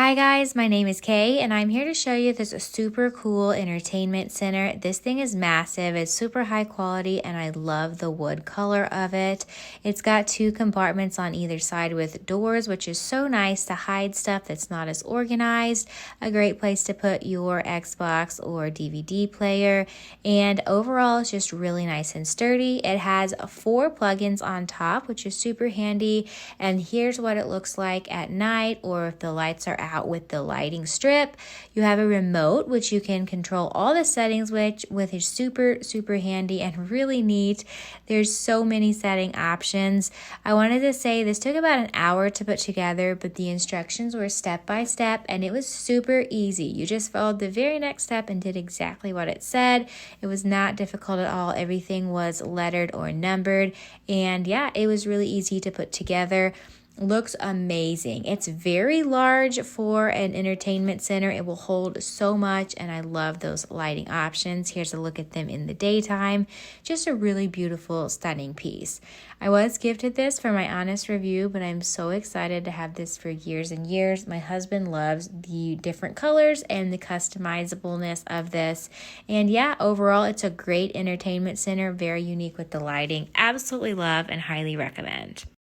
Hi guys, my name is Kay and I'm here to show you this super cool entertainment center. This thing is massive, it's super high quality and I love the wood color of it. It's got two compartments on either side with doors, which is so nice to hide stuff that's not as organized. A great place to put your Xbox or DVD player, and overall it's just really nice and sturdy. It has 4 plugins on top, which is super handy, and here's what it looks like at night or if the lights are out with the lighting strip. You have a remote which you can control all the settings which is super handy and really neat. There's so many setting options. I wanted to say this took about an hour to put together, but the instructions were step by step and it was super easy. You just followed the very next step and did exactly what it said. It was not difficult at all. Everything was lettered or numbered, and yeah, it was really easy to put together. Looks amazing. It's very large for an entertainment center. It will hold so much, and I love those lighting options. Here's a look at them in the daytime. Just a really beautiful, stunning piece. I was gifted this for my honest review, but I'm so excited to have this for years and years. My husband loves the different colors and the customizableness of this. And yeah, overall, it's a great entertainment center, very unique with the lighting. Absolutely love and highly recommend.